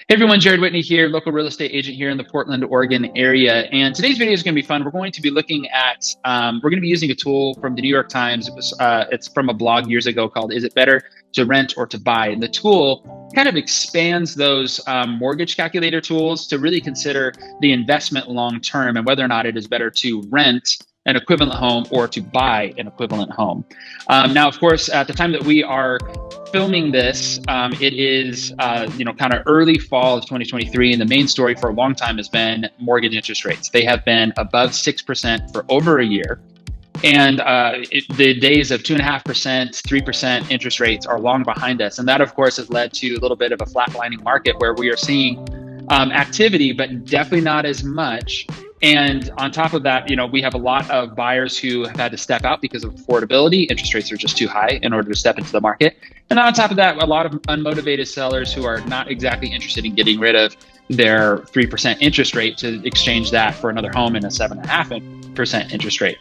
Hey everyone, Jared Whitney here, local real estate agent here in the Portland, Oregon area. And today's video is going to be fun. We're going to be looking at, we're going to be using a tool from the New York Times. It's from a blog years ago called "Is It Better to Rent or to Buy?" And the tool kind of expands those mortgage calculator tools to really consider the investment long term and whether or not it is better to rent an equivalent home or to buy an equivalent home. Now, of course, at the time that we are filming this, it is kind of early fall of 2023, and the main story for a long time has been mortgage interest rates. They have been above 6% for over a year, and the days of 2.5%, 3% interest rates are long behind us, and that, of course, has led to a little bit of a flatlining market where we are seeing activity, but definitely not as much. And on top of that, we have a lot of buyers who have had to step out because of affordability. Interest rates are just too high in order to step into the market. And on top of that, a lot of unmotivated sellers who are not exactly interested in getting rid of their 3% interest rate to exchange that for another home in a 7.5% interest rate.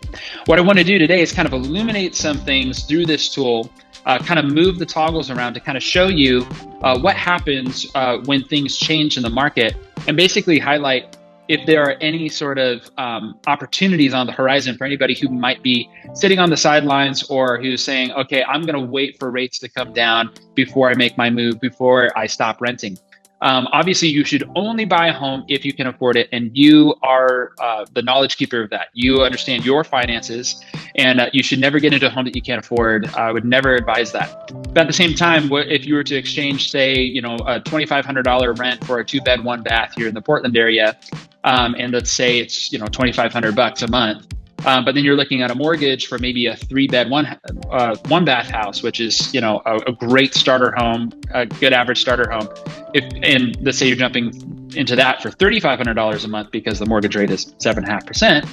What I want to do today is kind of illuminate some things through this tool, kind of move the toggles around to kind of show you what happens when things change in the market, and basically highlight if there are any sort of opportunities on the horizon for anybody who might be sitting on the sidelines or who's saying, okay, I'm going to wait for rates to come down before I make my move, before I stop renting. Obviously, you should only buy a home if you can afford it, and you are the knowledge keeper of that. You understand your finances, and you should never get into a home that you can't afford. I would never advise that. But at the same time, if you were to exchange, say, a $2,500 rent for a 2-bed, 1-bath here in the Portland area, and let's say it's $2,500 a month. But then you're looking at a mortgage for maybe a 3-bed, 1-bath house, which is a great starter home, a good average starter home. And let's say you're jumping into that for $3,500 a month because the mortgage rate is 7.5%.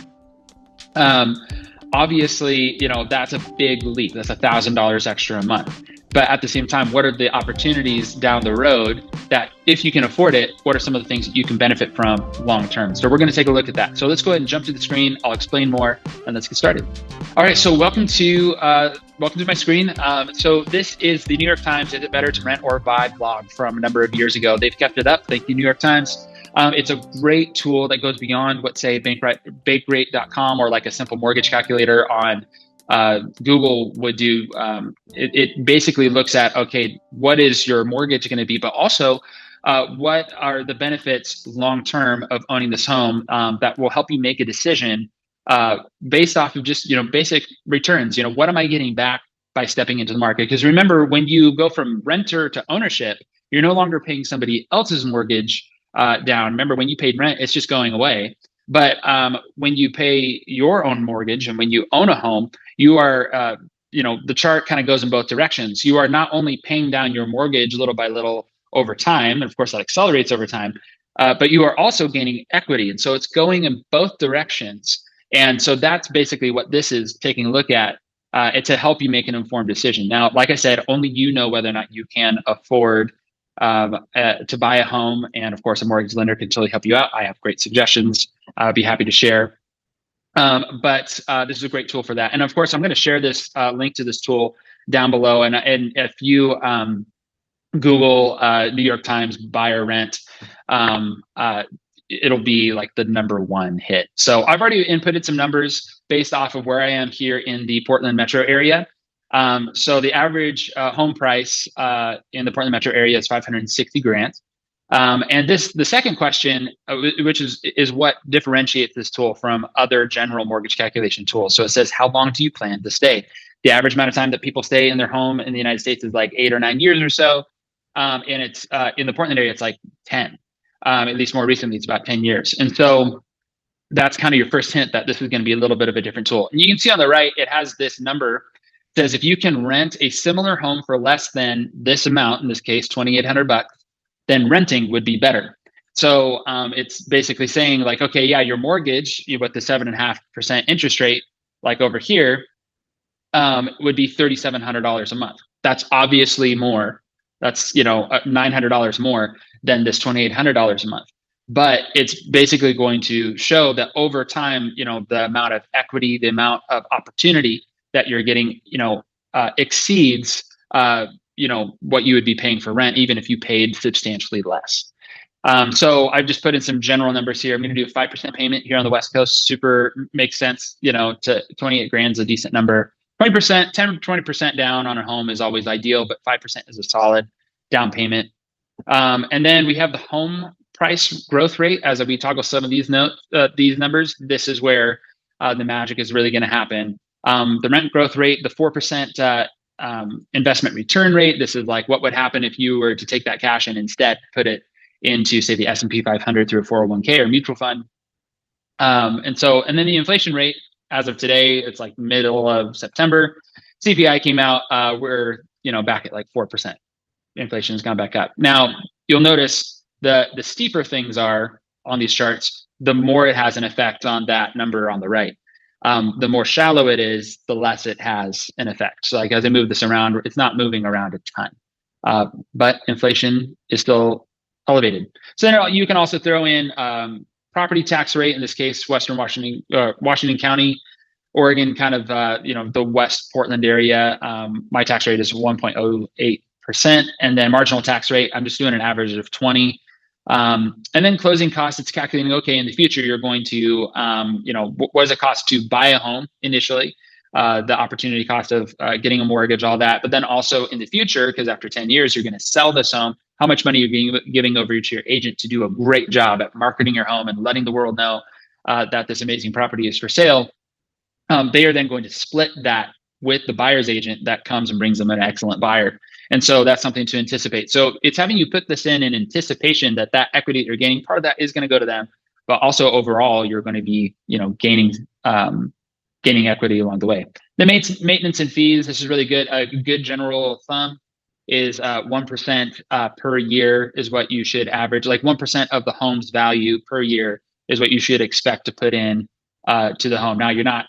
Obviously, that's a big leap. That's $1,000 extra a month. But at the same time, what are the opportunities down the road that, if you can afford it, what are some of the things that you can benefit from long term? So we're going to take a look at that. So let's go ahead and jump to the screen. I'll explain more, and let's get started. All right. So welcome to my screen. So this is the New York Times "Is It Better to Rent or Buy?" blog from a number of years ago. They've kept it up. Thank you, New York Times. It's a great tool that goes beyond what, say, bankrate.com or like a simple mortgage calculator on Google would do. It basically looks at, okay, what is your mortgage going to be, but also what are the benefits long term of owning this home that will help you make a decision based off of just basic returns. What am I getting back by stepping into the market? Because remember, when you go from renter to ownership, you're no longer paying somebody else's mortgage down. Remember, when you paid rent, it's just going away. But when you pay your own mortgage and when you own a home, you are, the chart kind of goes in both directions. You are not only paying down your mortgage little by little over time, and of course that accelerates over time, but you are also gaining equity. And so it's going in both directions. And so that's basically what this is taking a look at. It's to help you make an informed decision. Now, like I said, only you know whether or not you can afford to buy a home. And of course, a mortgage lender can totally help you out. I have great suggestions. I'd be happy to share. But this is a great tool for that. And of course, I'm going to share this link to this tool down below. And if you Google New York Times buy or rent, it'll be like the #1 hit. So I've already inputted some numbers based off of where I am here in the Portland metro area. So the average home price in the Portland metro area is $560,000. And the second question, which is what differentiates this tool from other general mortgage calculation tools. So it says, how long do you plan to stay? The average amount of time that people stay in their home in the United States is like 8 or 9 years or so. And it's in the Portland area, it's like 10. At least more recently, it's about 10 years. And so that's kind of your first hint that this is going to be a little bit of a different tool. And you can see on the right, it has this number. It says if you can rent a similar home for less than this amount, in this case, $2,800, then renting would be better. So it's basically saying like, okay, yeah, your mortgage with the 7.5% interest rate, like over here, would be $3,700 a month. That's obviously more. That's $900 more than this $2,800 a month. But it's basically going to show that over time, the amount of equity, the amount of opportunity that you're getting, exceeds what you would be paying for rent, even if you paid substantially less. So I've just put in some general numbers here. I'm going to do a 5% payment here on the West Coast. Super makes sense. To 28 grand is a decent number. 20%, 10 to 20% down on a home is always ideal, but 5% is a solid down payment. And then we have the home price growth rate. As we toggle some of these numbers, this is where the magic is really going to happen. The rent growth rate, the 4% investment return rate. This is like what would happen if you were to take that cash and instead put it into, say, the S&P 500 through a 401k or mutual fund. And then the inflation rate, as of today, it's like middle of September. CPI came out. We're back at like 4%. Inflation has gone back up. Now you'll notice the steeper things are on these charts, the more it has an effect on that number on the right. The more shallow it is, the less it has an effect. So like as I move this around, it's not moving around a ton, but inflation is still elevated. So then you can also throw in property tax rate, in this case, Western Washington County, Oregon, kind of, the West Portland area. My tax rate is 1.08%. And then marginal tax rate, I'm just doing an average of 20. And then closing costs, it's calculating, okay, in the future, you're going to, what does it cost to buy a home initially? The opportunity cost of getting a mortgage, all that. But then also in the future, because after 10 years, you're going to sell this home, how much money you're giving over to your agent to do a great job at marketing your home and letting the world know that this amazing property is for sale. They are then going to split that with the buyer's agent that comes and brings them an excellent buyer. And so that's something to anticipate. So it's having you put this in anticipation that equity that you're gaining, part of that is going to go to them, but also overall, you're going to be, gaining equity along the way. The maintenance and fees, this is really good. A good general thumb is 1% per year is what you should average. Like 1% of the home's value per year is what you should expect to put in to the home. Now,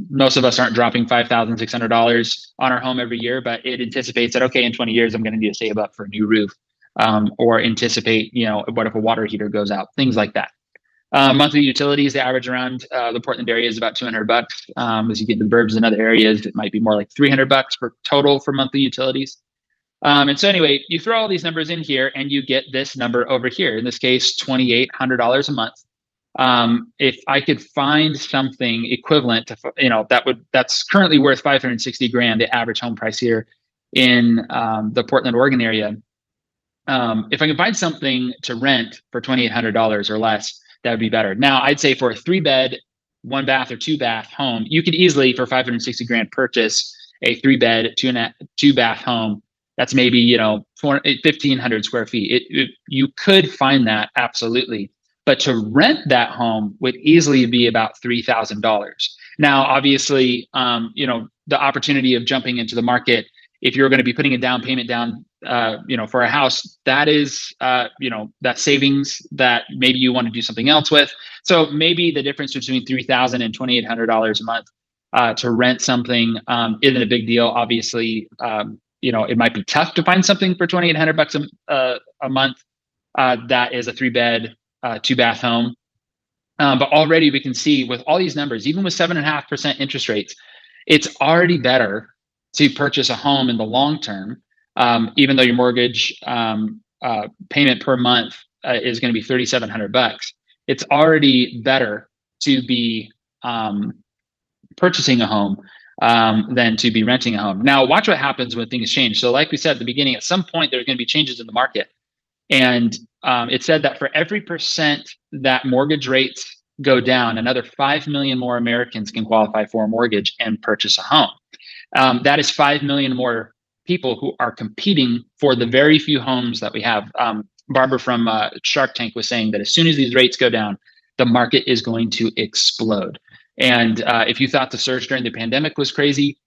most of us aren't dropping $5,600 on our home every year, but it anticipates that, okay, in 20 years, I'm going to need to save up for a new roof, or anticipate, what if a water heater goes out, things like that. Monthly utilities, the average around the Portland area is about $200. As you get to the burbs and other areas, it might be more like $300 for total for monthly utilities. And so anyway, you throw all these numbers in here and you get this number over here. In this case, $2,800 a month. If I could find something equivalent to, that's currently worth 560 grand, the average home price here in the Portland, Oregon area. If I can find something to rent for $2,800 or less, that would be better. Now, I'd say for a 3-bed, 1-bath or 2-bath home, you could easily, for 560 grand, purchase a 3-bed, 2-bath home. That's maybe, 1,500 square feet. You could find that, absolutely. But to rent that home would easily be about $3,000. Now, obviously, the opportunity of jumping into the market, if you're going to be putting a down payment down, for a house, that is, that savings that maybe you want to do something else with. So maybe the difference between $3,000 and $2,800 a month to rent something isn't a big deal. Obviously, it might be tough to find something for $2,800 a month that is a 3-bed, 2-bath home. But already we can see with all these numbers, even with 7.5% interest rates, it's already better to purchase a home in the long term, even though your mortgage payment per month is going to be $3,700. It's already better to be purchasing a home than to be renting a home. Now, watch what happens when things change. So like we said at the beginning, at some point, there's going to be changes in the market. And it said that for every percent that mortgage rates go down, another 5 million more Americans can qualify for a mortgage and purchase a home. That is 5 million more people who are competing for the very few homes that we have. Barbara from Shark Tank was saying that as soon as these rates go down, the market is going to explode. And if you thought the surge during the pandemic was crazy,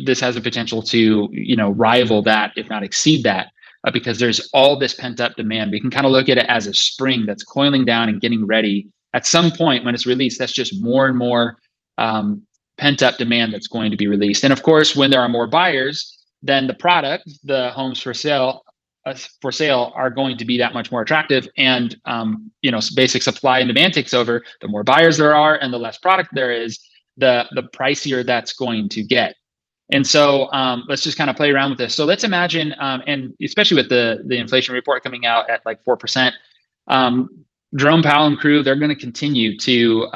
this has a potential to rival that, if not exceed that. Because there's all this pent up demand. We can kind of look at it as a spring that's coiling down and getting ready. At some point when it's released, that's just more and more pent up demand that's going to be released. And of course, when there are more buyers, then the product, the homes for sale are going to be that much more attractive. And basic supply and demand takes over. The more buyers there are and the less product there is, the pricier that's going to get. And so let's just kind of play around with this. So let's imagine, and especially with the inflation report coming out at like 4%, um, Jerome Powell and crew, they're going to continue to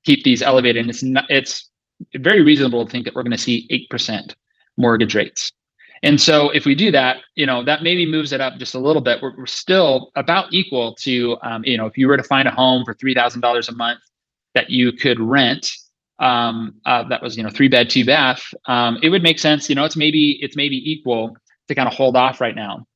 keep these elevated. And it's very reasonable to think that we're going to see 8% mortgage rates. And so if we do that, that maybe moves it up just a little bit. We're still about equal to, if you were to find a home for $3,000 a month that you could rent, that was 3 bed, 2 bath, it would make sense. It's maybe equal to kind of hold off right now.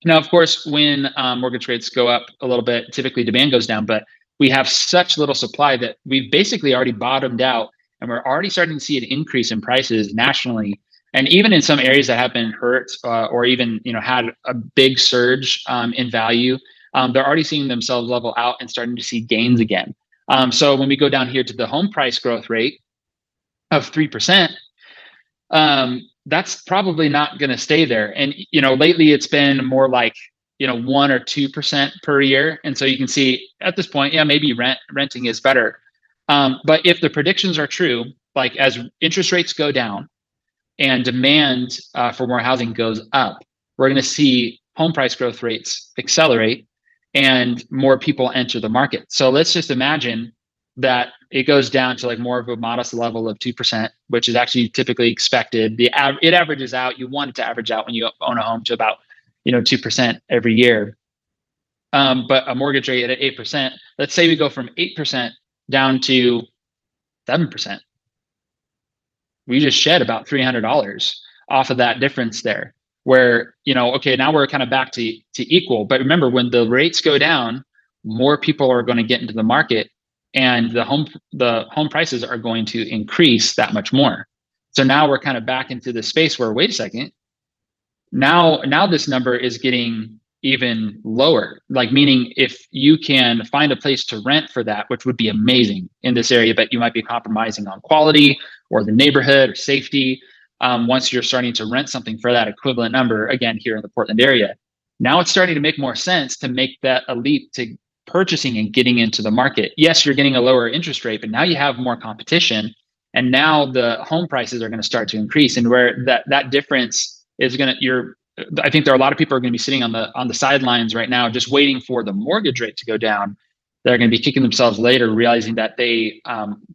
Now, of course, when mortgage rates go up a little bit, typically demand goes down, but we have such little supply that we've basically already bottomed out, and we're already starting to see an increase in prices nationally. And even in some areas that have been hurt or even had a big surge in value, they're already seeing themselves level out and starting to see gains again. So when we go down here to the home price growth rate of 3%, that's probably not going to stay there. And lately it's been more like 1 or 2% per year. And so you can see at this point, maybe renting is better. But if the predictions are true, like as interest rates go down and demand for more housing goes up, we're going to see home price growth rates accelerate and more people enter the market. So let's just imagine that it goes down to like more of a modest level of 2%, which is actually typically expected. It averages out. You want it to average out when you own a home to about 2% every year. But a mortgage rate at 8%, let's say we go from 8% down to 7%. We just shed about $300 off of that difference there, where okay, now we're kind of back to equal. But remember, when the rates go down, more people are going to get into the market, and the home prices are going to increase that much more. So now we're kind of back into the space where, wait a second, now this number is getting even lower. Like, meaning if you can find a place to rent for that, which would be amazing in this area, but you might be compromising on quality or the neighborhood or safety. Once you're starting to rent something for that equivalent number, again, here in the Portland area, now it's starting to make more sense to make that a leap to purchasing and getting into the market. Yes, you're getting a lower interest rate, but now you have more competition, and now the home prices are going to start to increase. And where that difference is going to, I think there are a lot of people are going to be sitting on the sidelines right now, just waiting for the mortgage rate to go down. They're going to be kicking themselves later, realizing that they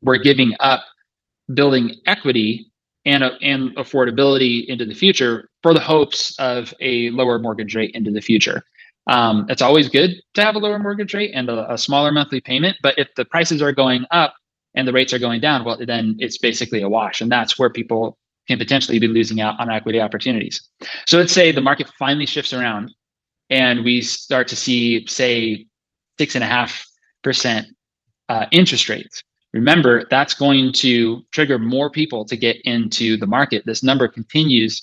were giving up building equity and affordability into the future for the hopes of a lower mortgage rate into the future. It's always good to have a lower mortgage rate and a smaller monthly payment, but if the prices are going up and the rates are going down, well, then it's basically a wash, and that's where people can potentially be losing out on equity opportunities. So let's say the market finally shifts around and we start to see, say, 6.5% interest rates. Remember, that's going to trigger more people to get into the market. This number continues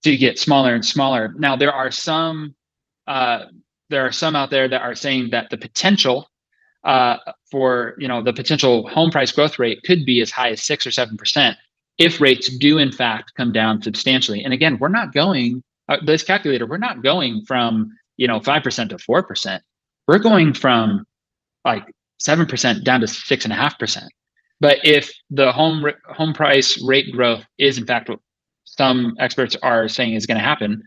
to get smaller and smaller. Now, there are some out there that are saying that the potential for the potential home price growth rate could be as high as 6 or 7% if rates do in fact come down substantially. And again, we're not going this calculator. We're not going from 5% to 4%. We're going from like 7% down to 6.5%. But if the home price rate growth is in fact what some experts are saying is going to happen,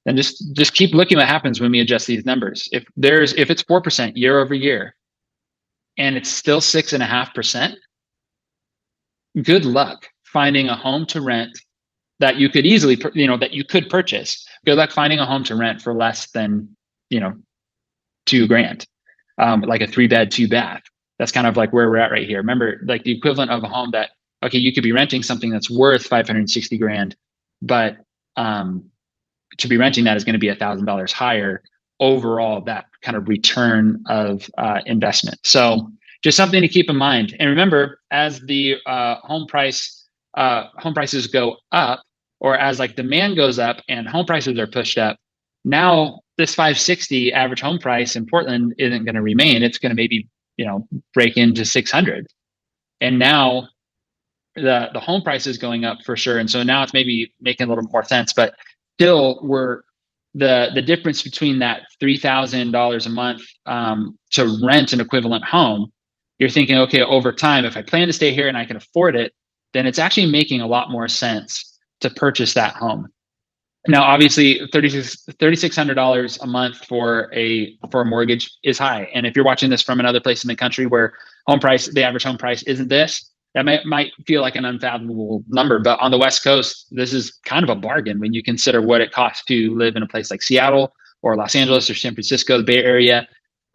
then just keep looking what happens when we adjust these numbers. If it's 4% year over year and it's still 6.5%, good luck finding a home to rent that you could easily, that you could purchase. Good luck finding a home to rent for less than, $2,000, like a 3-bed, 2-bath. That's kind of like where we're at right here. Remember, like the equivalent of a home that, okay, you could be renting something that's worth $560,000, but to be renting that is going to be $1,000 higher overall, that kind of return of investment. So just something to keep in mind. And remember, as the home prices go up, or as like demand goes up and home prices are pushed up, now this 560 average home price in Portland isn't going to remain. It's going to maybe break into 600. And now the home price is going up for sure. And so now it's maybe making a little more sense, but still the difference between that $3,000 a month to rent an equivalent home, you're thinking, okay, over time, if I plan to stay here and I can afford it, then it's actually making a lot more sense to purchase that home. Now, obviously, $3,600 a month for a mortgage is high. And if you're watching this from another place in the country where the average home price isn't this, that might feel like an unfathomable number. But on the West Coast, this is kind of a bargain when you consider what it costs to live in a place like Seattle or Los Angeles or San Francisco, the Bay Area.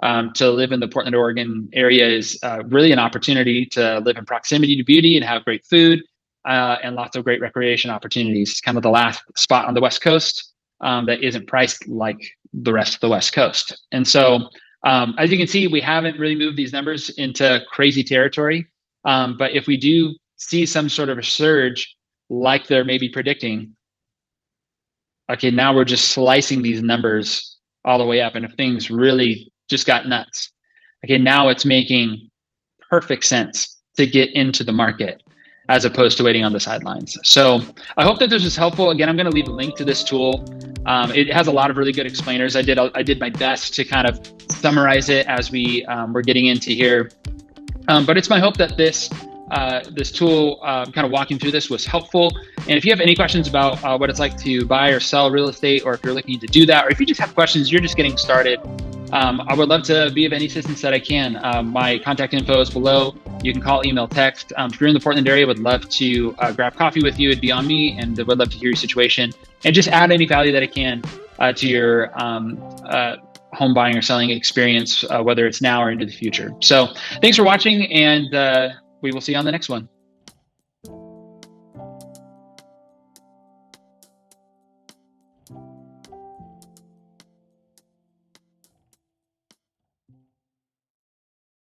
To live in the Portland, Oregon area is really an opportunity to live in proximity to beauty and have great food. And lots of great recreation opportunities. It's kind of the last spot on the West Coast that isn't priced like the rest of the West Coast. And so, as you can see, we haven't really moved these numbers into crazy territory. But if we do see some sort of a surge like they're maybe predicting, okay, now we're just slicing these numbers all the way up. And if things really just got nuts, okay, now it's making perfect sense to get into the market as opposed to waiting on the sidelines. So I hope that this was helpful. Again, I'm going to leave a link to this tool. It has a lot of really good explainers. I did my best to kind of summarize it as we were getting into here. But it's my hope that this tool, kind of walking through this, was helpful. And if you have any questions about what it's like to buy or sell real estate, or if you're looking to do that, or if you just have questions, you're just getting started, I would love to be of any assistance that I can. My contact info is below. You can call, email, text. If you're in the Portland area, would love to grab coffee with you. It'd be on me, and would love to hear your situation and just add any value that I can to your home buying or selling experience, whether it's now or into the future. So thanks for watching, and we will see you on the next one.